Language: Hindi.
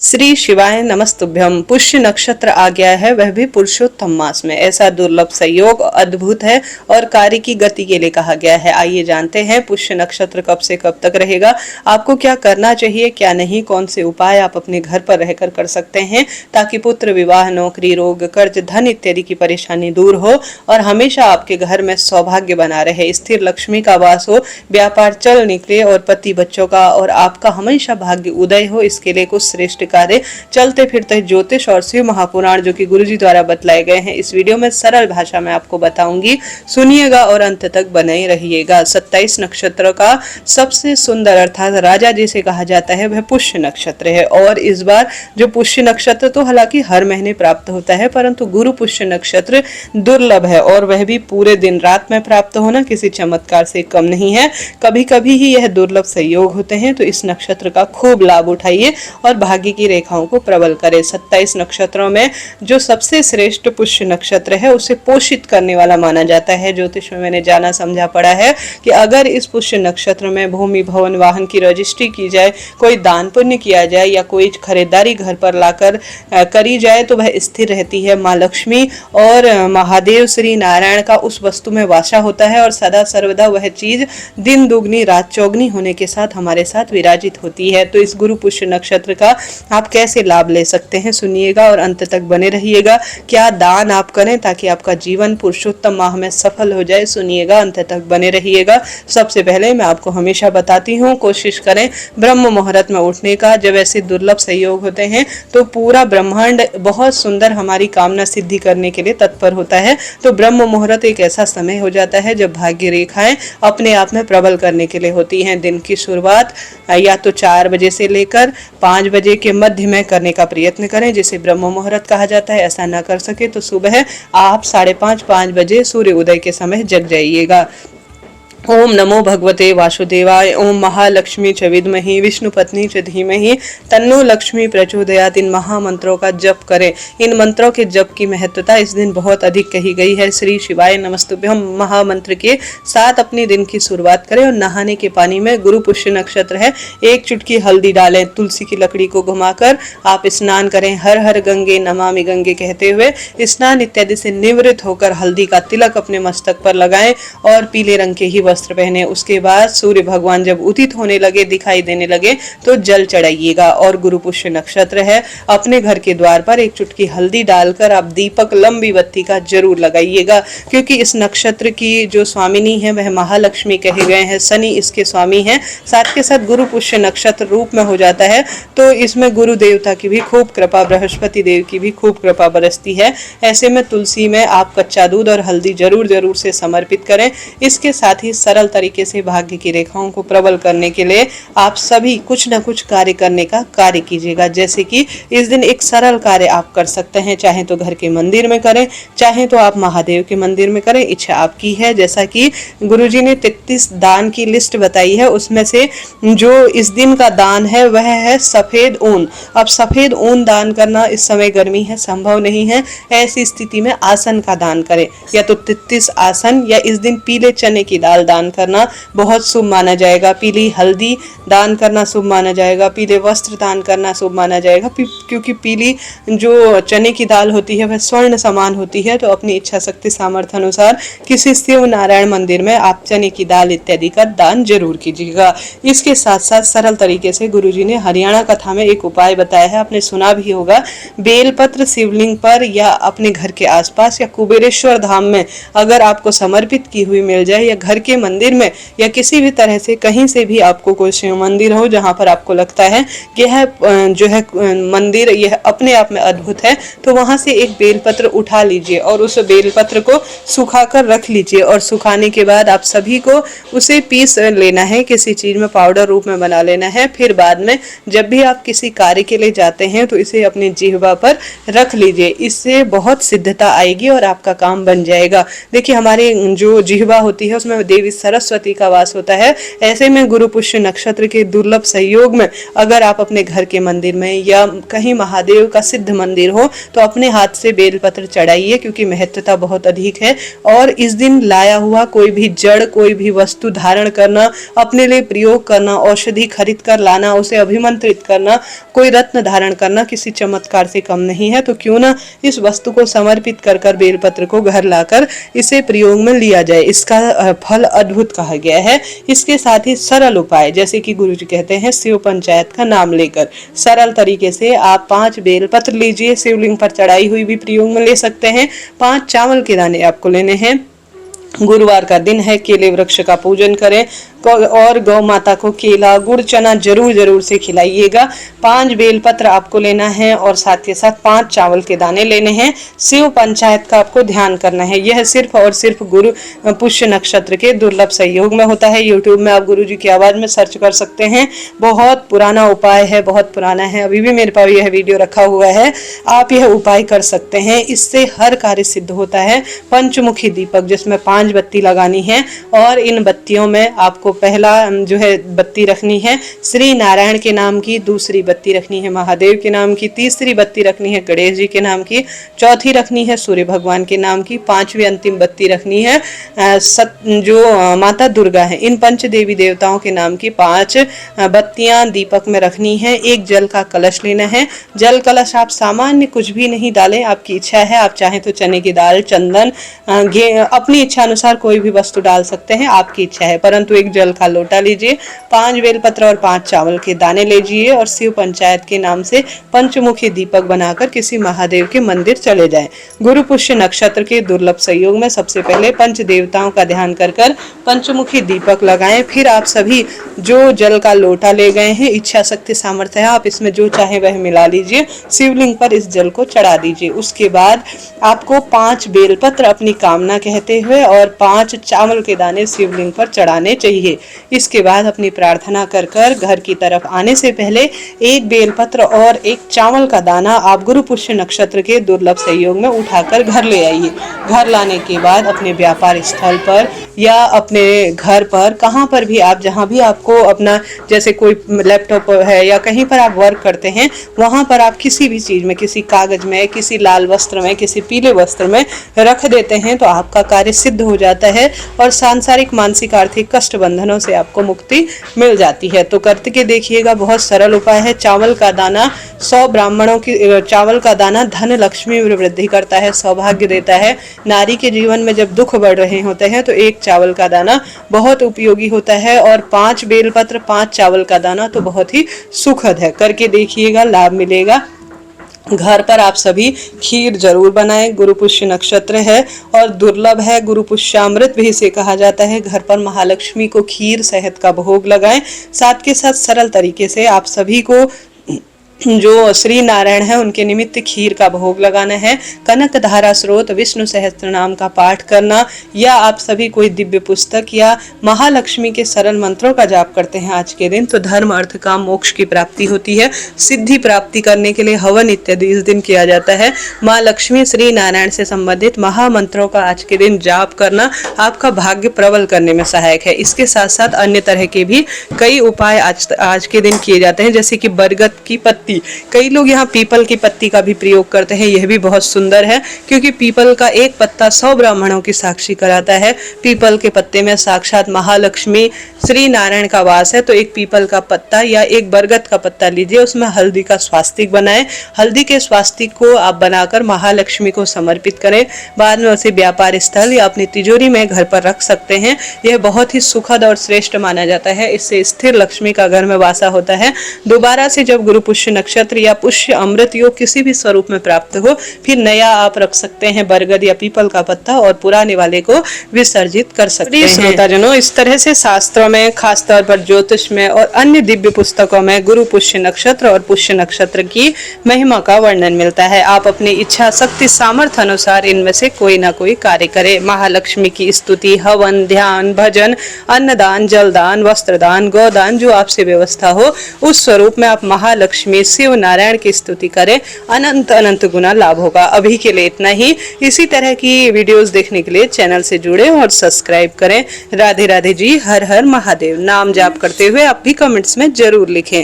श्री शिवाय नमस्तुभ्यम। पुष्य नक्षत्र आ गया है, वह भी पुरुषोत्तम मास में। ऐसा दुर्लभ संयोग अद्भुत है और कार्य की गति के लिए कहा गया है। आइए जानते हैं पुष्य नक्षत्र कब से कब तक रहेगा, आपको क्या करना चाहिए क्या नहीं, कौन से उपाय आप अपने घर पर रहकर कर सकते हैं ताकि पुत्र, विवाह, नौकरी, रोग, कर्ज, धन इत्यादि की परेशानी दूर हो और हमेशा आपके घर में सौभाग्य बना रहे, स्थिर लक्ष्मी का वास हो, व्यापार चल निकले और पति, बच्चों का और आपका हमेशा भाग्य उदय हो। इसके लिए कुछ श्रेष्ठ कार्य चलते फिरते ज्योतिष और शिव महापुराण जो कि गुरुजी द्वारा बतलाए गए हैं, इस वीडियो में सरल भाषा में आपको बताऊंगी। सुनिएगा और अंत तक बने रहिएगा। 27 नक्षत्र का सबसे सुंदर अर्थात राजा जिसे कहा जाता है वह पुष्य नक्षत्र है। और इस बार जो पुष्य नक्षत्र तो हालांकि हर महीने प्राप्त होता है, परंतु गुरु पुष्य नक्षत्र दुर्लभ है और वह भी पूरे दिन रात में प्राप्त होना किसी चमत्कार से कम नहीं है। कभी कभी ही यह दुर्लभ संयोग होते हैं, तो इस नक्षत्र का खूब लाभ उठाइए और भाग्य की रेखाओं को प्रबल करे। 27 नक्षत्रों में जो सबसे श्रेष्ठ पुष्य नक्षत्र है उसे पोषित करने वाला माना जाता है। ज्योतिष में मैंने जाना समझा पड़ा है कि अगर इस पुष्य नक्षत्र में भूमि, भवन, वाहन की रजिस्ट्री की जाए, कोई दान पुण्य किया जाए या कोई खरीदारी घर पर लाकर करी जाए तो वह स्थिर रहती है। माँ लक्ष्मी और महादेव श्री नारायण का उस वस्तु में वासा होता है और सदा सर्वदा वह चीज दिन दुगनी रात चौगनी होने के साथ हमारे साथ विराजित होती है। तो इस गुरु पुष्य नक्षत्र का आप कैसे लाभ ले सकते हैं, सुनिएगा और अंत तक बने रहिएगा। क्या दान आप करें ताकि आपका जीवन पुरुषोत्तम माह में सफल हो जाए, सुनिएगा, अंत तक बने रहिएगा। सबसे पहले मैं आपको हमेशा बताती हूँ, कोशिश करें ब्रह्म मुहूर्त में उठने का। जब ऐसे दुर्लभ संयोग होते हैं तो पूरा ब्रह्मांड बहुत सुंदर हमारी कामना सिद्धि करने के लिए तत्पर होता है। तो ब्रह्म मुहूर्त एक ऐसा समय हो जाता है जब भाग्य रेखाएं अपने आप में प्रबल करने के लिए होती हैं। दिन की शुरुआत या तो 4 बजे से लेकर 5 बजे के मध्य में करने का प्रयत्न करें, जिसे ब्रह्म मुहूर्त कहा जाता है। ऐसा ना कर सके तो सुबह आप 5:30-5 बजे सूर्य उदय के समय जग जाइएगा। ओम नमो भगवते वासुदेवाय, ओम महालक्ष्मी च विद्महि विष्णु पत्नी च धीमहि तन्नो लक्ष्मी प्रचोदयात्। इन महामंत्रों का जप करें। इन मंत्रों के जप की महत्वता इस दिन बहुत अधिक कही गई है। श्री शिवाय नमस्तुभ्यम महामंत्र के साथ अपने दिन की शुरुआत करें और नहाने के पानी में, गुरु पुष्य नक्षत्र है, 1 चुटकी हल्दी डालें। तुलसी की लकड़ी को घुमाकर आप स्नान करें। हर हर गंगे नमामि गंगे कहते हुए स्नान इत्यादि से निवृत्त होकर हल्दी का तिलक अपने मस्तक पर लगाएं और पीले रंग के ही वस्त्र पहने। उसके बाद सूर्य भगवान जब उदित होने लगे, दिखाई देने लगे, तो जल चढ़ाइएगा। और गुरु पुष्य नक्षत्र है, अपने घर के द्वार पर 1 चुटकी हल्दी डालकर आप दीपक लंबी बत्ती का जरूर लगाइएगा, क्योंकि इस नक्षत्र की जो स्वामिनी है वह महालक्ष्मी कहे गए हैं, शनि इसके स्वामी हैं। साथ के साथ गुरु पुष्य नक्षत्र रूप में हो जाता है तो इसमें गुरु देवता की भी खूब कृपा, बृहस्पति देव की भी खूब कृपा बरसती है। ऐसे में तुलसी में आप कच्चा दूध और हल्दी जरूर से समर्पित करें। इसके साथ ही सरल तरीके से भाग्य की रेखाओं को प्रबल करने के लिए आप सभी कुछ न कुछ कार्य करने का कार्य कीजिएगा। जैसे कि इस दिन एक सरल कार्य आप कर सकते हैं, चाहे तो घर के मंदिर में करें, चाहे तो आप महादेव के मंदिर में करें, इच्छा आपकी है। जैसा कि गुरुजी ने 33 दान की लिस्ट बताई है, उसमें से जो इस दिन का दान है वह है सफेद ऊन। अब सफेद ऊन दान करना इस समय गर्मी है, संभव नहीं है। ऐसी स्थिति में आसन का दान करें, या तो 33 आसन, या इस दिन पीले चने की दाल दान करना बहुत शुभ माना जाएगा। पीली हल्दी दान करना शुभ माना जाएगा। पीले वस्त्र दान करना शुभ माना जाएगा, क्योंकि पीली जो चने की दाल होती है वह स्वर्ण समान होती है। तो अपनी इच्छा शक्ति सामर्थ्य अनुसार किसी शिव नारायण मंदिर में आप चने की दाल इत्यादि का दान जरूर कीजिएगा। इसके साथ साथ सरल तरीके से गुरुजी ने हरियाणा कथा में एक उपाय बताया है, आपने सुना भी होगा। बेलपत्र शिवलिंग पर या अपने घर के आसपास या कुबेरेश्वर धाम में अगर आपको समर्पित की हुई मिल जाए, या घर के मंदिर में, या किसी भी तरह से कहीं से भी आपको कोई शिव मंदिर हो जहां पर आपको लगता है कि यह जो है मंदिर यह अपने आप में अद्भुत है, तो वहां से एक बेलपत्र उठा लीजिए और उस बेलपत्र को सुखाकर रख लीजिए। और सुखाने के बाद आप सभी को उसे पीस लेना है, किसी चीज में पाउडर रूप में बना लेना है। फिर बाद में जब भी आप किसी कार्य के लिए जाते हैं तो इसे अपनी जिह्वा पर रख लीजिए। इससे बहुत सिद्धता आएगी और आपका काम बन जाएगा। देखिए, हमारे जो जिह्वा होती है उसमें देवी देवी सरस्वती का वास होता है। ऐसे में गुरु पुष्य नक्षत्र के दुर्लभ सहयोग में अगर आप अपने घर के मंदिर में या कहीं महादेव का सिद्ध मंदिर हो तो अपने हाथ से बेलपत्र चढ़ाइए, क्योंकि महत्वता बहुत अधिक है। और इस दिन लाया हुआ कोई भी जड़, कोई भी वस्तु धारण करना, अपने लिए प्रयोग करना, औषधि खरीद कर लाना, उसे अभिमंत्रित करना, कोई रत्न धारण करना किसी चमत्कार से कम नहीं है। तो क्यों ना इस वस्तु को समर्पित कर कर बेलपत्र को घर लाकर इसे प्रयोग में लिया जाए। इसका फल अद्भुत कहा गया है। इसके साथ ही सरल उपाय, जैसे कि गुरु जी कहते हैं, शिव पंचायत का नाम लेकर सरल तरीके से आप 5 बेलपत्र लीजिए, शिवलिंग पर चढ़ाई हुई भी प्रयोग में ले सकते हैं। 5 चावल के दाने आपको लेने हैं। गुरुवार का दिन है, केले वृक्ष का पूजन करें और गौ माता को केला, गुड़, चना जरूर से खिलाइएगा। 5 बेलपत्र आपको लेना है और साथ के साथ 5 चावल के दाने लेने हैं। शिव पंचायत का आपको ध्यान करना है। यह सिर्फ और सिर्फ गुरु पुष्य नक्षत्र के दुर्लभ सहयोग में होता है। यूट्यूब में आप गुरु जी की आवाज में सर्च कर सकते हैं। बहुत पुराना उपाय है, बहुत पुराना है, अभी भी मेरे पास यह वीडियो रखा हुआ है। आप यह उपाय कर सकते हैं, इससे हर कार्य सिद्ध होता है। पंचमुखी दीपक जिसमें 5 बत्ती लगानी है और इन बत्तियों में आपको पहला जो है बत्ती रखनी है श्री नारायण के नाम की, दूसरी बत्ती रखनी है महादेव के नाम की, तीसरी बत्ती रखनी है गणेश जी के नाम की, चौथी रखनी है सूर्य भगवान के नाम की, 5वीं अंतिम बत्ती रखनी है जो माता दुर्गा है। इन पंच देवी देवताओं के नाम की 5 बत्तियां दीपक में रखनी है। एक जल का कलश लेना है। जल कलश आप सामान्य कुछ भी नहीं डालें, आपकी इच्छा है, आप चाहें तो चने की दाल, चंदन, अपनी इच्छा अनुसार कोई भी वस्तु डाल सकते हैं, आपकी इच्छा है। परंतु एक जल का लोटा लीजिए, 5 बेलपत्र और 5 चावल के दाने लीजिए और शिव पंचायत के नाम से पंचमुखी दीपक बनाकर किसी महादेव के मंदिर चले जाएं। गुरु पुष्य नक्षत्र के दुर्लभ सहयोग में सबसे पहले पंच देवताओं का ध्यान कर पंचमुखी दीपक लगाएं। फिर आप सभी जो जल का लोटा ले गए हैं, इच्छा शक्ति सामर्थ्य है, आप इसमें जो चाहे वह मिला लीजिए, शिवलिंग पर इस जल को चढ़ा दीजिए। उसके बाद आपको 5 बेलपत्र अपनी कामना कहते हुए और 5 चावल के दाने शिवलिंग पर चढ़ाने चाहिए। इसके बाद अपनी प्रार्थना कर कर घर की तरफ आने से पहले एक बेलपत्र और एक चावल का दाना आप गुरु पुष्य नक्षत्र के दुर्लभ सहयोग में उठाकर घर ले आइए। घर लाने के बाद अपने व्यापार स्थल पर या अपने घर पर, कहाँ पर भी आप, जहाँ भी आपको अपना, जैसे कोई लैपटॉप है या कहीं पर आप वर्क करते हैं, वहां पर आप किसी भी चीज में, किसी कागज में, किसी लाल वस्त्र में, किसी पीले वस्त्र में रख देते हैं तो आपका कार्य सिद्ध हो जाता है और सांसारिक, मानसिक, आर्थिक कष्ट बंधनों से आपको मुक्ति मिल जाती है। तो करके देखिएगा, बहुत सरल उपाय है। चावल का दाना 100 ब्राह्मणों की, चावल का दाना धन लक्ष्मी में वृद्धि करता है, सौभाग्य देता है। नारी के जीवन में जब दुख बढ़ रहे होते हैं तो एक चावल का दाना बहुत उपयोगी होता है और 5 बेलपत्र, 5 चावल का दाना तो बहुत ही सुखद है। करके देखिएगा, लाभ मिलेगा। घर पर आप सभी खीर जरूर बनाएं। गुरु पुष्य नक्षत्र है और दुर्लभ है, गुरु पुष्यामृत भी इसे कहा जाता है। घर पर महालक्ष्मी को खीर, शहद का भोग लगाएं। साथ के साथ सरल तरीके से आप सभी को जो श्री नारायण है उनके निमित्त खीर का भोग लगाना है। कनक धारा स्रोत, विष्णु सहस्त्र नाम का पाठ करना, या आप सभी कोई दिव्य पुस्तक या महालक्ष्मी के सरल मंत्रों का जाप करते हैं आज के दिन तो धर्म, अर्थ, काम, मोक्ष की प्राप्ति होती है। सिद्धि प्राप्ति करने के लिए हवन इत्यादि इस दिन किया जाता है। माँ लक्ष्मी, श्री नारायण से संबंधित महामंत्रों का आज के दिन जाप करना आपका भाग्य प्रबल करने में सहायक है। इसके साथ साथ अन्य तरह के भी कई उपाय आज के दिन किए जाते हैं, जैसे कि बरगद की पत्ती, कई लोग यहाँ पीपल की पत्ती का भी प्रयोग करते हैं। यह भी बहुत सुंदर है क्योंकि पीपल का एक पत्ता 100 ब्राह्मणों की साक्षी कराता है। पीपल के पत्ते में साक्षात महालक्ष्मी, श्री नारायण का वास है। तो एक पीपल का पत्ता या एक बरगद का पत्ता लीजिए, उसमें हल्दी का स्वास्तिक बनाएं। हल्दी के स्वास्तिक को आप बनाकर महालक्ष्मी को समर्पित करें। बाद में उसे व्यापार स्थल या अपनी तिजोरी में घर पर रख सकते हैं। यह बहुत ही सुखद और श्रेष्ठ माना जाता है। इससे स्थिर लक्ष्मी का घर में वासा होता है। दोबारा से जब गुरु पुष्य नक्षत्र या पुष्य अमृत योग किसी भी स्वरूप में प्राप्त हो, फिर नया आप रख सकते हैं बरगद या पीपल का पत्ता और पुराने वाले को विसर्जित कर सकते हैं। श्रोताजनों, इस तरह से शास्त्रों में, खासतौर पर ज्योतिष में और अन्य दिव्य पुस्तकों में गुरु पुष्य नक्षत्र और पुष्य नक्षत्र की महिमा का वर्णन मिलता है। आप अपनी इच्छा शक्ति सामर्थ्य अनुसार इनमें से कोई ना कोई कार्य करें। महालक्ष्मी की स्तुति, हवन, ध्यान, भजन, अन्नदान, जलदान, वस्त्रदान, गोदान, जो आपसे व्यवस्था हो उस स्वरूप में आप महालक्ष्मी, शिव नारायण की स्तुति करें, अनंत अनंत गुना लाभ होगा। अभी के लिए इतना ही। इसी तरह की वीडियोस देखने के लिए चैनल से जुड़े और सब्सक्राइब करें। राधे राधे जी, हर हर महादेव। नाम जाप करते हुए आप भी कमेंट्स में जरूर लिखें।